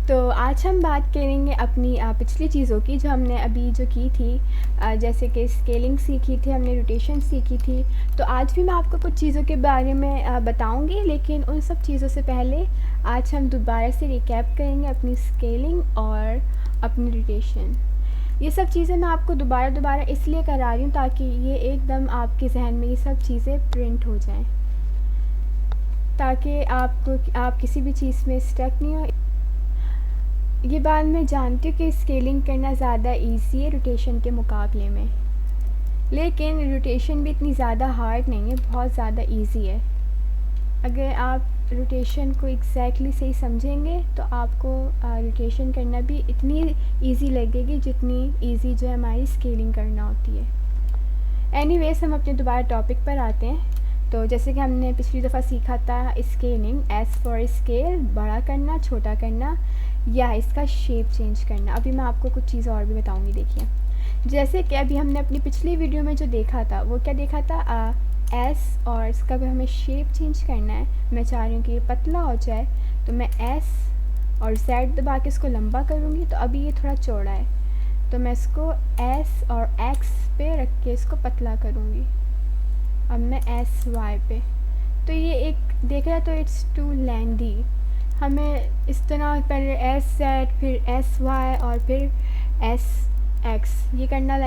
तो आज हम बात करेंगे अपनी पिछली चीज़ों की जो हमने अभी जो की थी। जैसे कि स्केलिंग सीखी थी हमने, रोटेशन सीखी थी। तो आज भी मैं आपको कुछ चीज़ों के बारे में बताऊंगी, लेकिन उन सब चीज़ों से पहले आज हम दोबारा से रिकैप करेंगे अपनी स्केलिंग और अपनी रोटेशन। ये सब चीज़ें मैं आपको दोबारा इसलिए करा रही हूँ ताकि ये एकदम आपके जहन में ये सब चीज़ें प्रिंट हो जाएं, ताकि आप किसी भी चीज़ में स्टक नहीं हो। ये बात मैं जानती हूँ कि स्केलिंग करना ज़्यादा इजी है रोटेशन के मुकाबले में, लेकिन रोटेशन भी इतनी ज़्यादा हार्ड नहीं है, बहुत ज़्यादा इजी है। अगर आप रोटेशन को एग्जैक्टली सही समझेंगे तो आपको रोटेशन करना भी इतनी इजी लगेगी जितनी इजी जो है हमारी स्केलिंग करना होती है। एनीवेज, हम अपने दोबारा टॉपिक पर आते हैं। तो जैसे कि हमने पिछली दफ़ा सीखा था स्केलिंग, एस फॉर स्केल, बड़ा करना, छोटा करना, या इसका शेप चेंज करना। अभी मैं आपको कुछ चीज़ और भी बताऊंगी। देखिए, जैसे कि अभी हमने अपनी पिछली वीडियो में जो देखा था वो क्या देखा था, एस, और इसका भी हमें शेप चेंज करना है। मैं चाह रही हूँ कि ये पतला हो जाए, तो मैं एस और जेड दबा के इसको लंबा करूँगी। तो अभी ये थोड़ा चौड़ा है, तो मैं इसको एस और एक्स पे रख के इसको पतला करूँगी। अब मैं एस वाई पे, तो ये एक देखा जाए तो इट्स टू लेंदी। हमें इस तरह पहले एस जेड, फिर एस वाई और फिर एस एक्स ये करना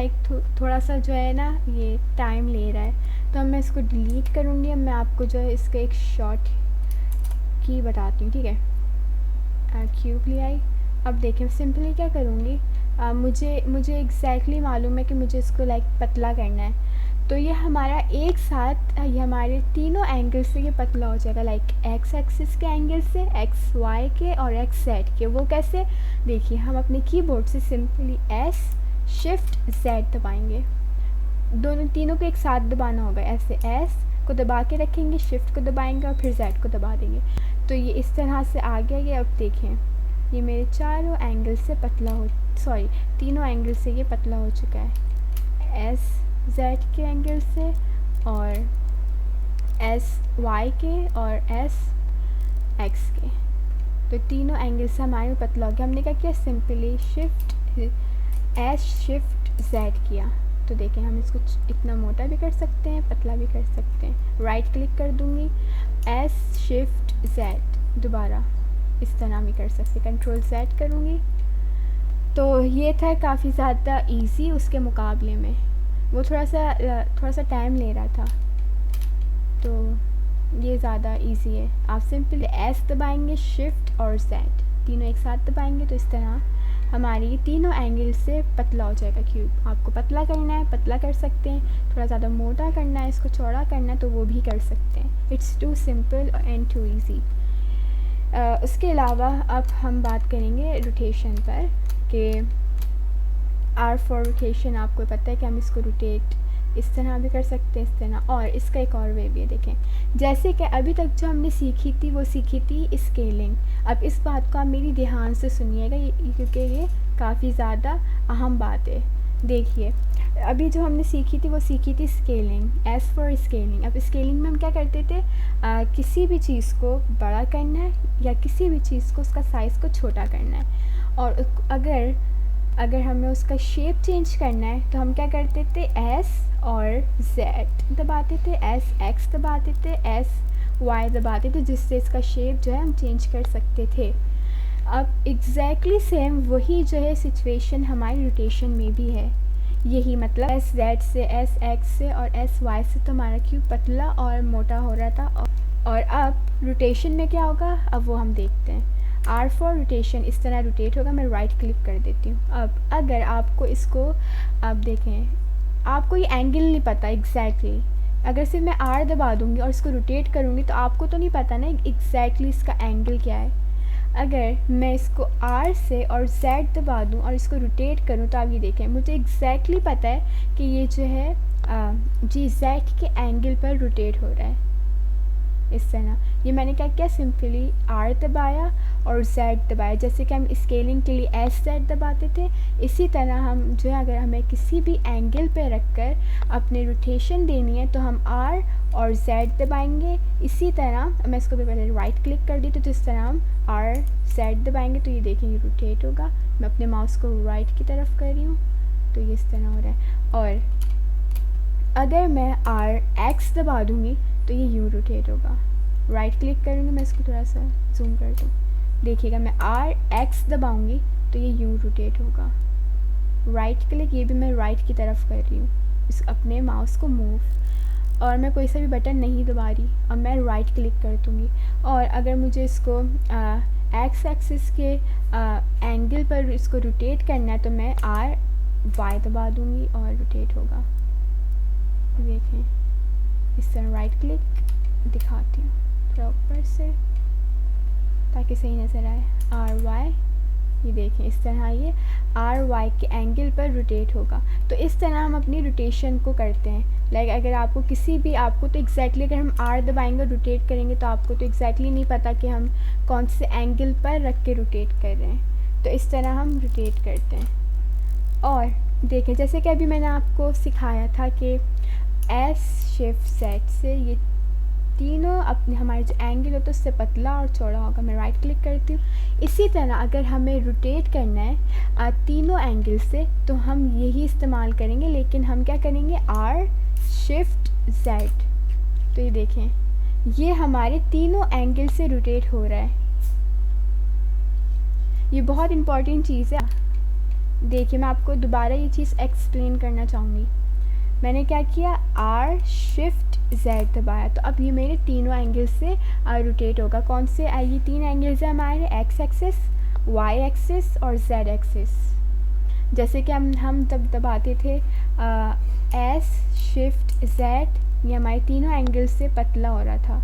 थोड़ा सा जो है ना, ये टाइम ले रहा है। तो मैं इसको डिलीट करूँगी। अब मैं आपको जो है इसका एक शॉर्ट की बताती हूँ, ठीक है। क्यूब ले आई। अब देखें, सिंपली क्या करूँगी, मुझे एग्जैक्टली मालूम है कि मुझे इसको पतला करना है। तो ये हमारा एक साथ ये हमारे तीनों एंगल से ये पतला हो जाएगा, एक्स एक्सिस के एंगल से, एक्स वाई के और एक्स जेड के। वो कैसे, देखिए, हम अपने कीबोर्ड से सिंपली एस शिफ्ट जेड दबाएंगे। तीनों को एक साथ दबाना होगा। ऐसे एस को दबा के रखेंगे, शिफ्ट को दबाएंगे और फिर जेड को दबा देंगे। तो ये इस तरह से आ गया। ये अब देखें, ये मेरे चारों एंगल से तीनों एंगल से ये पतला हो चुका है। एस जेड के एंगल से और एस वाई के और एस एक्स के, तो तीनों एंगल से हमारे पतला हो गया। हमने क्या किया, सिंपली एस शिफ्ट जेड किया। तो देखें, हम इसको इतना मोटा भी कर सकते हैं, पतला भी कर सकते हैं। राइट क्लिक कर दूंगी, एस शिफ्ट जेड, दोबारा इस तरह भी कर सकते, कंट्रोल जेड करूँगी। तो ये था काफ़ी ज़्यादा इजी उसके मुकाबले में, वो थोड़ा सा टाइम ले रहा था। तो ये ज़्यादा इजी है। आप सिंपल एस दबाएंगे, शिफ्ट और जेड तीनों एक साथ दबाएंगे, तो इस तरह हमारी तीनों एंगल से पतला हो जाएगा क्यूब। आपको पतला करना है, पतला कर सकते हैं। थोड़ा ज़्यादा मोटा करना है, इसको चौड़ा करना है, तो वो भी कर सकते हैं। It's too simple and too easy. उसके अलावा अब हम बात करेंगे रोटेशन पर, कि आर फॉर रोटेशन आपको पता है कि हम इसको रोटेट इस तरह भी कर सकते हैं, इस तरह। और इसका एक और वे भी है। देखें, जैसे कि अभी तक जो हमने सीखी थी वो सीखी थी स्केलिंग। अब इस बात को आप मेरी ध्यान से सुनिएगा, क्योंकि ये काफ़ी ज़्यादा अहम बात है। देखिए, अभी जो हमने सीखी थी वो सीखी थी स्केलिंग, एस फॉर स्केलिंग। अब स्केलिंग में हम क्या करते थे, किसी भी चीज़ को बड़ा करना है या किसी भी चीज़ को उसका साइज़ को छोटा करना है। और अगर हमें उसका शेप चेंज करना है तो हम क्या करते थे, एस और जेड दबाते थे, एस एक्स दबाते थे, एस वाई दबाते थे, जिससे इसका शेप जो है हम चेंज कर सकते थे। अब एग्जैक्टली सेम वही जो है सिचुएशन हमारी रोटेशन में भी है। यही मतलब एस जेड से, एस एक्स से और एस वाई से तो हमारा क्यूब पतला और मोटा हो रहा था। और अब रोटेशन में क्या होगा, अब वो हम देखते हैं। आर फॉर रोटेशन इस तरह रोटेट होगा। मैं राइट क्लिक कर देती हूँ। अब अगर आपको इसको, अब देखें, आपको ये एंगल नहीं पता एग्जैक्टली, अगर सिर्फ मैं आर दबा दूँगी और इसको रोटेट करूँगी तो आपको तो नहीं पता ना एग्जैक्टली इसका एंगल क्या है। अगर मैं इसको आर से और जेड दबा दूँ और इसको रोटेट करूँ तो आप ये देखें, मुझे एग्जैक्टली पता है कि ये जो है जी जेड के एंगल पर रोटेट हो रहा है। इस तरह ये मैंने क्या किया, सिंपली आर दबाया और जेड दबाया। जैसे कि हम स्केलिंग के लिए एस जेड दबाते थे, इसी तरह हम जो है अगर हमें किसी भी एंगल पे रखकर अपने रोटेशन देनी है तो हम आर और Z दबाएंगे। इसी तरह मैं इसको भी पहले राइट क्लिक कर दी, तो जिस तरह हम RZ दबाएंगे तो ये देखेंगे रोटेट होगा। मैं अपने माउस को राइट की तरफ कर रही हूँ तो ये इस तरह हो रहा है। और अगर मैं RX दबा दूँगी तो ये यूँ रोटेट होगा। राइट क्लिक करूँगी, मैं इसको थोड़ा सा जूम कर दूँ, देखिएगा मैं RX दबाऊँगी तो ये यूँ रोटेट होगा। राइट क्लिक, ये भी मैं राइट की तरफ कर रही हूँ इस अपने माउस को मूव, और मैं कोई सा भी बटन नहीं दबा रही, अब मैं राइट क्लिक कर दूँगी। और अगर मुझे इसको एक्स एक्सिस के एंगल पर इसको रोटेट करना है तो मैं RY दबा दूँगी और रोटेट होगा। देखें इस तरह राइट क्लिक दिखाती हूँ थोड़ा ऊपर से ताकि सही नज़र आए। RY, ये देखें इस तरह ये RY के एंगल पर रोटेट होगा। तो इस तरह हम अपनी रोटेशन को करते हैं। लाइक अगर आपको किसी भी, आपको तो एग्जैक्टली अगर हम R दबाएंगे और रोटेट करेंगे तो आपको तो एग्जैक्टली नहीं पता कि हम कौन से एंगल पर रख के रोटेट कर रहे हैं, तो इस तरह हम रोटेट करते हैं। और देखें जैसे कि अभी मैंने आपको सिखाया था कि S Shift Z से ये तीनों अपने हमारे जो एंगल होता है उससे पतला और चौड़ा होगा। मैं राइट क्लिक करती हूँ। इसी तरह अगर हमें रोटेट करना है तीनों एंगल से तो हम यही इस्तेमाल करेंगे, लेकिन हम क्या करेंगे R Shift Z। तो ये देखें ये हमारे तीनों एंगल से रोटेट हो रहा है। ये बहुत इम्पॉर्टेंट चीज़ है। देखिए मैं आपको दोबारा ये चीज़ एक्सप्लेन करना चाहूँगी। मैंने क्या किया, R Shift Z दबाया तो अब ये मेरे तीनों एंगल से रोटेट होगा। कौन से ये तीन एंगल्स हैं हमारे, X एक्सिस, Y एक्सिस और Z एक्सिस। जैसे कि हम जब दबाते थे S Shift Z, ये हमारे तीनों एंगल से पतला हो रहा था,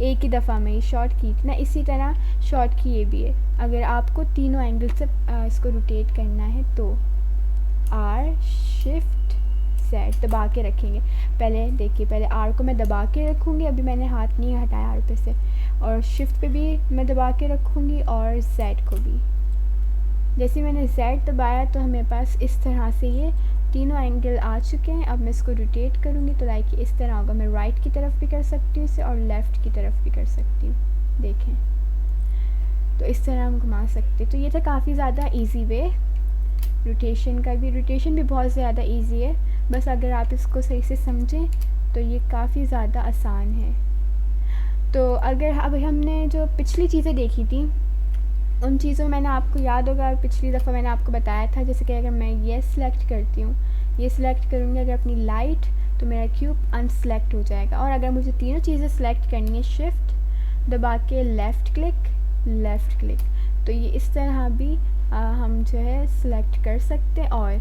एक ही दफ़ा में ये शॉर्ट की थी ना। इसी तरह शॉर्ट की ये भी है। अगर आपको तीनों एंगल से इसको रोटेट करना है तो R Shift Z दबा के रखेंगे। पहले देखिए, पहले R को मैं दबा के रखूँगी, अभी मैंने हाथ नहीं हटाया R पे से, और शिफ्ट पे भी मैं दबा के रखूँगी और Z को भी। जैसे मैंने Z दबाया तो हमें पास इस तरह से ये तीनों एंगल आ चुके हैं। अब मैं इसको रोटेट करूँगी तो लाइक इस तरह होगा। मैं राइट की तरफ भी कर सकती हूँ इसे और लेफ़्ट की तरफ भी कर सकती हूँ। देखें तो इस तरह हम घुमा सकते। तो ये था काफ़ी ज़्यादा ईजी वे रोटेशन का भी। रोटेशन भी बहुत ज़्यादा ईजी है, बस अगर आप इसको सही से समझें तो ये काफ़ी ज़्यादा आसान है। तो अगर अब हमने जो पिछली चीज़ें देखी थी उन चीज़ों में मैंने आपको याद होगा पिछली दफ़ा मैंने आपको बताया था, जैसे कि अगर मैं ये सिलेक्ट करती हूँ, ये सिलेक्ट करूँगी अगर अपनी लाइट, तो मेरा क्यूब अनसेलेक्ट हो जाएगा। और अगर मुझे तीनों चीज़ें सिलेक्ट करनी है, शिफ्ट दबा के लेफ़्ट क्लिक, तो ये इस तरह भी हम जो है सिलेक्ट कर सकते हैं। और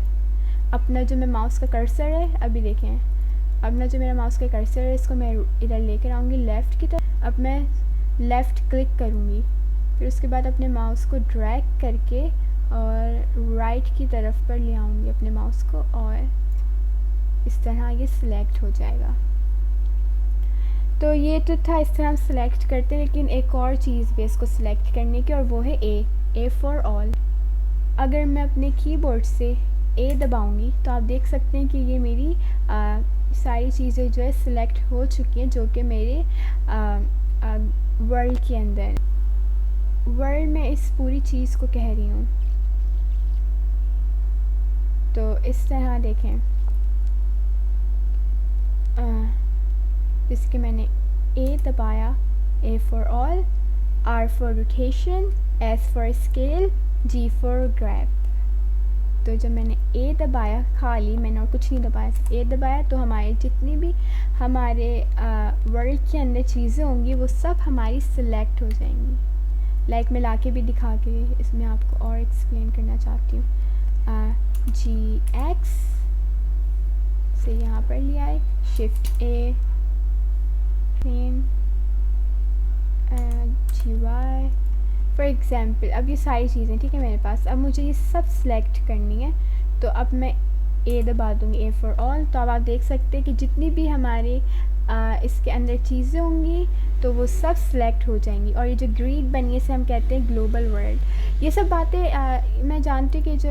अपना जो मैं माउस का कर्सर है, अभी देखें अपना जो मेरा माउस का कर्सर है इसको मैं इधर लेकर आऊँगी लेफ़्ट की तरफ। अब मैं लेफ़्ट क्लिक करूँगी, फिर उसके बाद अपने माउस को ड्रैग करके और राइट की तरफ पर ले आऊँगी अपने माउस को, और इस तरह ये सिलेक्ट हो जाएगा। तो ये तो था, इस तरह हम सिलेक्ट करते हैं। लेकिन एक और चीज़ भी इसको सिलेक्ट करने की, और वो है A फॉर ऑल। अगर मैं अपने कीबोर्ड से A दबाऊँगी तो आप देख सकते हैं कि ये मेरी सारी चीज़ें जो है सिलेक्ट हो चुकी हैं, जो कि मेरे वर्ल्ड के अंदर, वर्ल्ड में इस पूरी चीज़ को कह रही हूँ। तो इस तरह देखें, जिसके मैंने A दबाया, A for all, R for rotation, S for scale, G for grab. तो जब मैंने A दबाया, खाली मैंने और कुछ नहीं दबाया, A दबाया, तो हमारे जितनी भी हमारे वर्ल्ड के अंदर चीज़ें होंगी वो सब हमारी सिलेक्ट हो जाएंगी। लाइक मैं लाके भी दिखा के इसमें आपको और एक्सप्लेन करना चाहती हूँ। GX से यहाँ पर लिया है, shift A, same GY for example. अब ये सारी चीज़ें ठीक है मेरे पास, अब मुझे ये सब सिलेक्ट करनी है, तो अब मैं A दबा दूँगी, A फॉर ऑल। तो अब आप देख सकते हैं कि जितनी भी हमारे इसके अंदर चीज़ें होंगी तो वो सब सिलेक्ट हो जाएंगी। और ये जो ग्रिड बनी है इसे हम कहते हैं ग्लोबल वर्ल्ड। ये सब बातें मैं जानती हूँ कि जो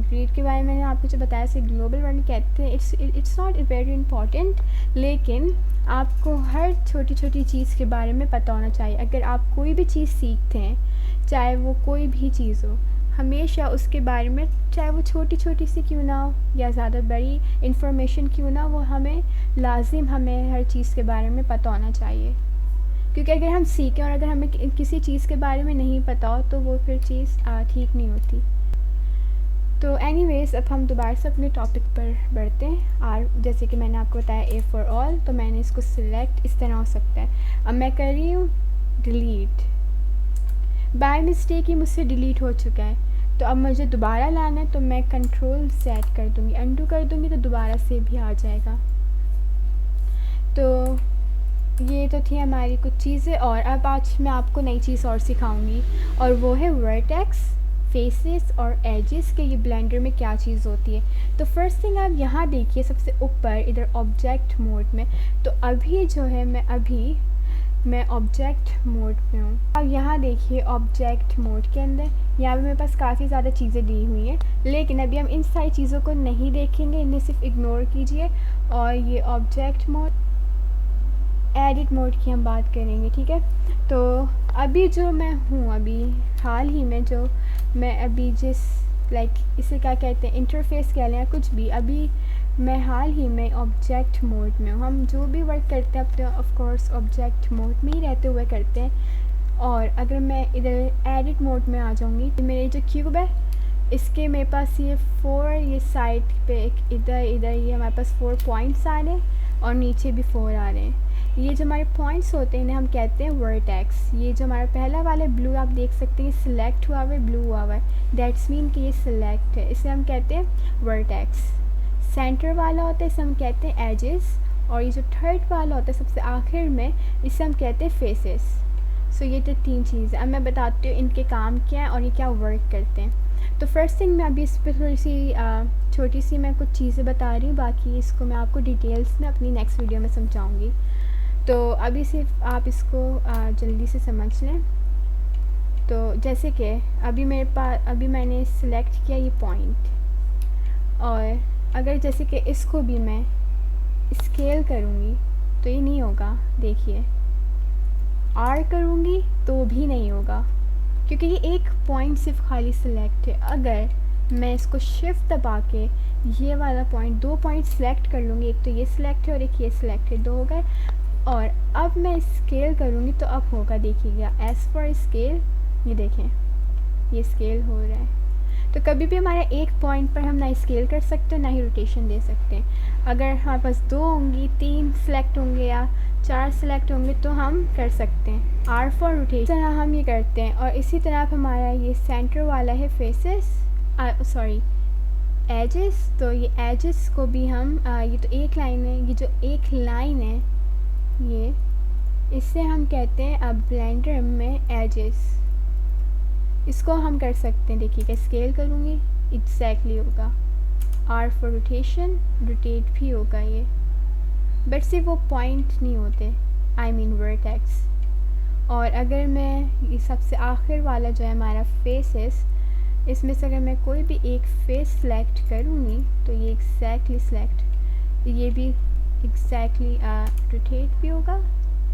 ग्रिड के बारे में मैंने आपको जो बताया इसे ग्लोबल वर्ल्ड कहते हैं। इट्स नॉट वेरी इंपॉर्टेंट, लेकिन आपको हर छोटी छोटी चीज़ के बारे में पता होना चाहिए। अगर आप कोई भी चीज़ सीखते हैं, चाहे वो कोई भी चीज़ हो, हमेशा उसके बारे में, चाहे वो छोटी छोटी सी क्यों ना हो या ज़्यादा बड़ी इन्फॉर्मेशन क्यों ना, वो हमें हमें हर चीज़ के बारे में पता होना चाहिए। क्योंकि अगर हम सीखें और अगर हमें किसी चीज़ के बारे में नहीं पता हो तो वो फिर चीज़ ठीक नहीं होती। तो एनीवेज़, अब हम दोबारा से अपने टॉपिक पर बढ़ते हैं। और जैसे कि मैंने आपको बताया ए फॉर ऑल, तो मैंने इसको सिलेक्ट इस तरह हो सकता है। अब मैं कर रही हूँ डिलीट, बाय मिस्टेक ही मुझसे डिलीट हो चुका है, तो अब मुझे दोबारा लाना है, तो मैं कंट्रोल सेट कर दूँगी, अंडू कर दूँगी, तो दोबारा से भी आ जाएगा। तो ये तो थी हमारी कुछ चीज़ें, और अब आज मैं आपको नई चीज़ और सिखाऊंगी, और वो है वर्टेक्स, फेसेस और एजेस के ये ब्लेंडर में क्या चीज़ होती है। तो फर्स्ट थिंग आप यहाँ देखिए सबसे ऊपर इधर ऑब्जेक्ट मोड में, तो अभी जो है मैं ऑब्जेक्ट मोड में हूँ। अब यहाँ देखिए ऑब्जेक्ट मोड के अंदर यहाँ पे मेरे पास काफ़ी ज़्यादा चीज़ें दी हुई हैं, लेकिन अभी हम इन सारी चीज़ों को नहीं देखेंगे, इन्हें सिर्फ इग्नोर कीजिए। और ये ऑब्जेक्ट मोड, एडिट मोड की हम बात करेंगे, ठीक है। तो अभी जो मैं हूँ, अभी हाल ही में जो मैं अभी जिस इसे क्या कहते हैं, इंटरफेस कह लें या कुछ भी, अभी मैं हाल ही में ऑब्जेक्ट मोड में हूँ। हम जो भी वर्क करते हैं अपने ऑफ कोर्स ऑब्जेक्ट मोड में ही रहते हुए करते हैं। और अगर मैं इधर एडिट मोड में आ जाऊँगी, तो मेरे जो क्यूब है इसके मेरे पास ये 4, ये साइड पे इधर ये हमारे पास 4 पॉइंट्स आ रहे हैं और नीचे भी 4 आ रहे हैं। ये जो हमारे पॉइंट्स होते हैं इन्हें हम कहते हैं वर्टेक्स। ये जो हमारा पहला वाला ब्लू आप देख सकते हैं सिलेक्ट हुआ हुआ है, ब्लू हुआ हुआ है, दैट्स मीन कि ये सिलेक्ट है, इसे हम कहते हैं वर्टेक्स। सेंटर वाला होता है इसे हम कहते हैं एजेस, और ये जो थर्ड वाला होता है सबसे आखिर में, इसे हम कहते हैं फेसेस। सो ये तो 3 चीज़ है। अब मैं बताती हूँ इनके काम क्या है और ये क्या वर्क करते हैं। तो फर्स्ट थिंग मैं अभी इस पर थोड़ी सी छोटी सी मैं कुछ चीज़ें बता रही हूँ, बाकी इसको मैं आपको डिटेल्स में अपनी नेक्स्ट वीडियो में समझाऊँगी। तो अभी सिर्फ आप इसको जल्दी से समझ लें। तो जैसे कि अभी मैंने सिलेक्ट किया ये पॉइंट, और अगर जैसे कि इसको भी मैं स्केल करूँगी तो ये नहीं होगा, देखिए आर करूँगी तो भी नहीं होगा, क्योंकि ये एक पॉइंट सिर्फ खाली सिलेक्ट है। अगर मैं इसको शिफ्ट दबा के ये वाला पॉइंट, 2 पॉइंट सेलेक्ट कर लूँगी, एक तो ये सिलेक्ट है और एक ये सिलेक्ट है, 2 हो गए। और अब मैं स्केल करूँगी तो अब होगा, देखिएगा एस फॉर स्केल, ये देखें ये स्केल हो रहा है। तो कभी भी हमारे एक पॉइंट पर हम ना स्केल कर सकते हैं ना ही रोटेशन दे सकते हैं। अगर हमारे पास 2 होंगी, 3 सेलेक्ट होंगे या 4 सेलेक्ट होंगे तो हम कर सकते हैं आर फॉर रोटेशन, इस तरह हम ये करते हैं। और इसी तरह हमारा ये सेंटर वाला है फेसेस, सॉरी एजेस, तो ये एजेस को भी हम ये तो एक लाइन है, ये जो एक लाइन है ये, इससे हम कहते हैं अब ब्लेंडर में एजेस, इसको हम कर सकते हैं। देखिएगा स्केल करूँगी एग्जैक्टली होगा, आर फॉर रोटेशन, रोटेट भी होगा ये, बट सिर्फ वो पॉइंट नहीं होते, आई मीन वर्टेक्स। और अगर मैं ये सबसे आखिर वाला जो है हमारा फेसेस, इसमें से अगर मैं कोई भी एक फेस सेलेक्ट करूँगी तो ये एग्जैक्टली सेलेक्ट, ये भी एग्जैक्टली रोटेट भी होगा,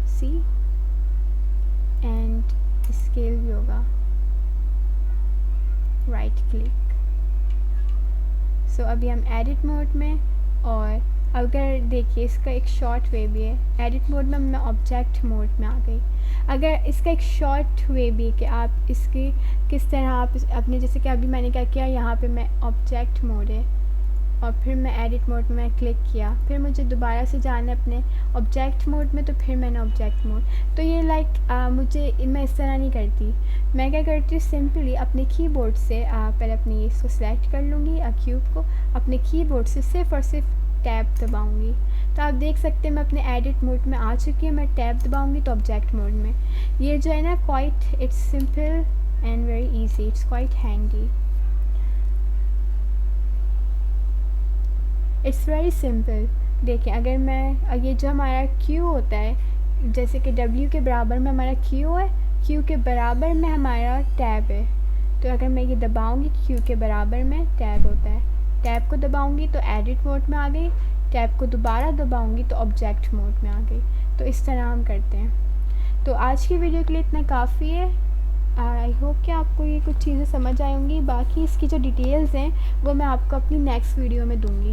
सी, एंड स्केल भी होगा, राइट क्लिक। सो अभी हम एडिट मोड में, और अगर देखिए इसका एक शॉर्ट वे भी है, एडिट मोड में मैं ऑब्जेक्ट मोड में आ गई। अगर इसका एक शॉर्ट वे भी कि आप इसकी किस तरह आप अपने, जैसे कि अभी मैंने क्या किया, यहाँ पे मैं ऑब्जेक्ट मोड है और फिर मैं एडिट मोड में क्लिक किया, फिर मुझे दोबारा से जाना है अपने ऑब्जेक्ट मोड में, तो फिर मैंने ऑब्जेक्ट मोड, तो ये मैं इस तरह नहीं करती। मैं क्या करती हूँ, सिंपली अपने कीबोर्ड से पहले अपनी इसको सेलेक्ट कर लूँगी, क्यूब को अपने कीबोर्ड से सिर्फ और सिर्फ टैब दबाऊँगी। तो आप देख सकते हैं मैं अपने एडिट मोड में आ चुकी है, मैं टैब दबाऊँगी तो ऑब्जेक्ट मोड में। ये जो है ना quite it's simple and very easy, it's quite handy, it's very simple. देखिए अगर मैं ये जो हमारा क्यू होता है, जैसे कि W के बराबर में हमारा क्यू है, क्यू के बराबर में हमारा टैब है, तो अगर मैं ये दबाऊंगी क्यू के बराबर में टैब होता है, टैब को दबाऊंगी तो एडिट मोड में आ गई, टैब को दोबारा दबाऊंगी तो ऑब्जेक्ट मोड में आ गई। तो इस तरह हम करते हैं। तो आज की वीडियो के लिए इतना काफ़ी है। आई होप कि आपको ये कुछ चीज़ें समझ आई होंगी। बाकी इसकी जो डिटेल्स हैं वो मैं आपको अपनी नेक्स्ट वीडियो में दूँगी।